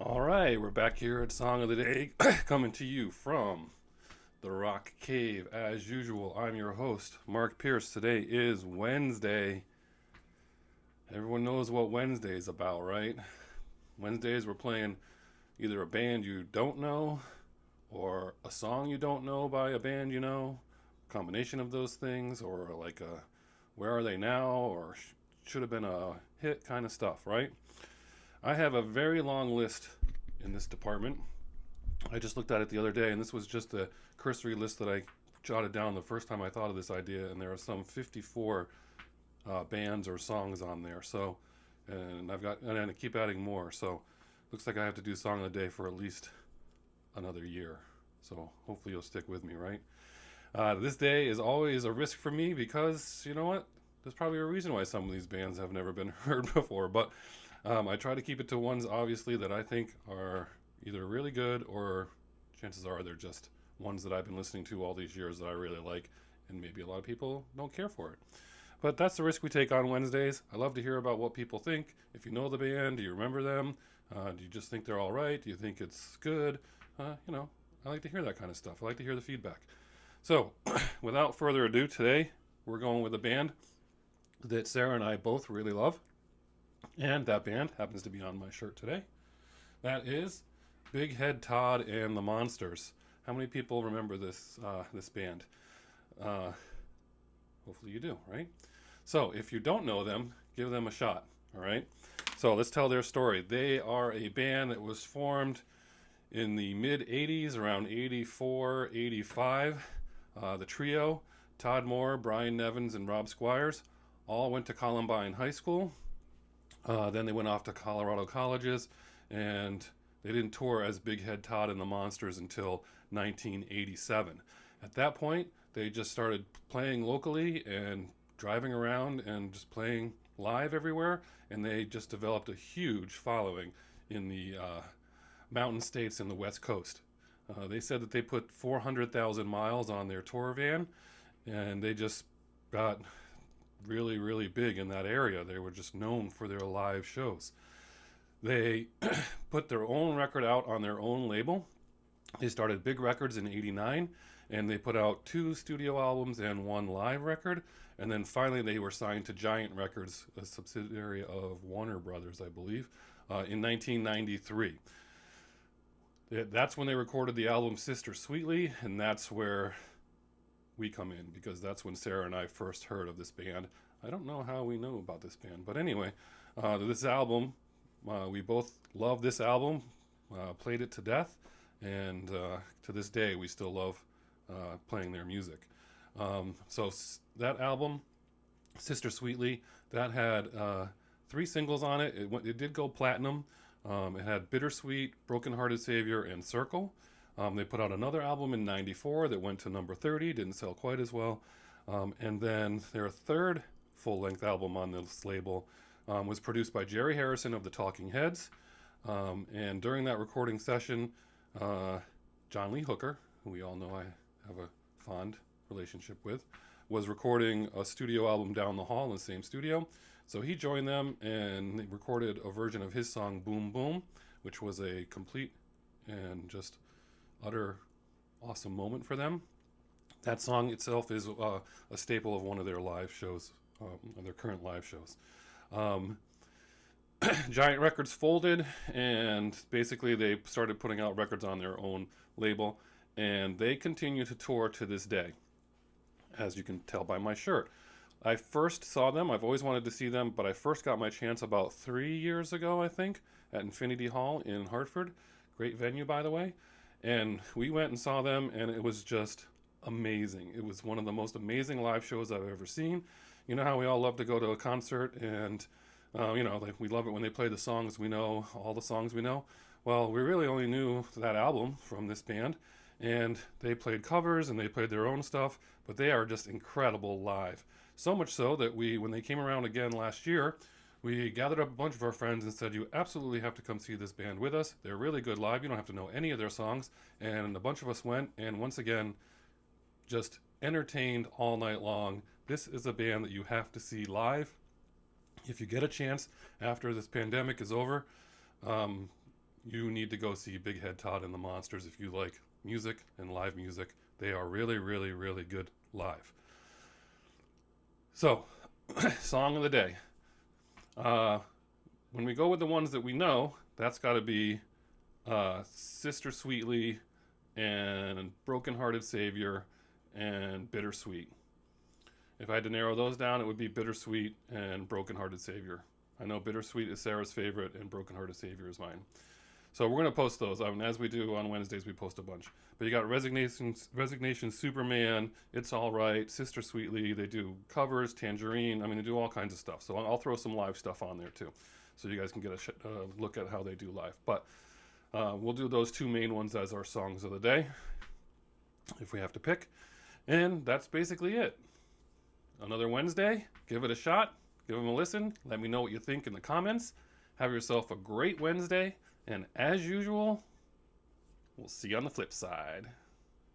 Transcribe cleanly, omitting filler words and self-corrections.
All right, we're back here at Song of the Day, coming to you from the Rock Cave. As usual, I'm your host, Mark Pierce. Today is Wednesday. Everyone knows what Wednesday is about, right? Wednesdays, we're playing either a band you don't know or a song you don't know by a band you know, combination of those things, or like a Where Are They Now, or should have been a hit kind of stuff, right? I have a very long list in this department. I just looked at it the other day, and this was just a cursory list that I jotted down the first time I thought of this idea, and there are some 54 bands or songs on there. So, and I keep adding more. So, looks like I have to do Song of the Day for at least another year. So, hopefully, you'll stick with me, right? This day is always a risk for me because, you know what? There's probably a reason why some of these bands have never been heard before, but I try to keep it to ones, obviously, that I think are either really good or chances are they're just ones that I've been listening to all these years that I really like, and maybe a lot of people don't care for it. But that's the risk we take on Wednesdays. I love to hear about what people think. If you know the band, do you remember them? Do you just think they're all right? Do you think it's good? I like to hear that kind of stuff. I like to hear the feedback. So, without further ado, today we're going with a band that Sarah and I both really love. And that band happens to be on my shirt today. That is Big Head Todd and the Monsters. How many people remember this band? Uh, Hopefully you do, right? So if you don't know them, give them a shot, all right? So let's tell their story. They are a band that was formed in the mid 80s, around 84, 85. The trio, Todd Moore, Brian Nevins, and Rob Squires, all went to Columbine High School. Then they went off to Colorado colleges, and they didn't tour as Big Head Todd and the Monsters until 1987. At that point, they just started playing locally and driving around and just playing live everywhere, and they just developed a huge following in the mountain states and the West Coast. They said that they put 400,000 miles on their tour van, and they just got really, really big in that area. They were just known for their live shows. They put their own record out on their own label. They started Big Records in '89, and they put out 2 studio albums and 1 live record. And then finally, they were signed to Giant Records, a subsidiary of Warner Brothers, I believe, in 1993. That's when they recorded the album Sister Sweetly, and that's where we come in, because that's when Sarah and I first heard of this band. I don't know how we know about this band, but anyway, this album, we both love this album, played it to death, and to this day we still love playing their music. So that album, Sister Sweetly, that had 3 singles on it. It did go platinum. It had Bittersweet, Broken Hearted Savior, and Circle. They put out another album in '94 that went to number 30, didn't sell quite as well. And then their third full-length album on this label was produced by Jerry Harrison of the Talking Heads. And during that recording session, John Lee Hooker, who we all know I have a fond relationship with, was recording a studio album down the hall in the same studio. So he joined them and they recorded a version of his song Boom Boom, which was a complete and just utter awesome moment for them. That song itself is a staple of one of their live shows, their current live shows. Um, Giant Records folded, and basically they started putting out records on their own label, and they continue to tour to this day, as you can tell by my shirt. I first saw them, I've always wanted to see them, but I first got my chance about 3 years ago, I think, at Infinity Hall in Hartford. Great venue, by the way. And we went and saw them, and it was just amazing. It was one of the most amazing live shows I've ever seen. You know how we all love to go to a concert and, like we love it when they play the songs we know, all the songs we know. Well, we really only knew that album from this band, and they played covers and they played their own stuff, but they are just incredible live. So much so that when they came around again last year, we gathered up a bunch of our friends and said, you absolutely have to come see this band with us. They're really good live. You don't have to know any of their songs. And a bunch of us went, and once again, just entertained all night long. This is a band that you have to see live. If you get a chance after this pandemic is over, you need to go see Big Head Todd and the Monsters if you like music and live music. They are really, really, really good live. So, song of the day. When we go with the ones that we know, that's got to be Sister Sweetly and Broken Hearted Savior and Bittersweet. If I had to narrow those down, it would be Bittersweet and Broken Hearted Savior. I know Bittersweet is Sarah's favorite and Broken Hearted Savior is mine. So we're going to post those. As we do on Wednesdays, we post a bunch. But you got Resignation, Superman, It's All Right, Sister Sweetly. They do covers, Tangerine. I mean, they do all kinds of stuff. So I'll throw some live stuff on there too, so you guys can get a look at how they do live. But we'll do those two main ones as our songs of the day, if we have to pick. And that's basically it. Another Wednesday. Give it a shot. Give them a listen. Let me know what you think in the comments. Have yourself a great Wednesday. And as usual, we'll see you on the flip side.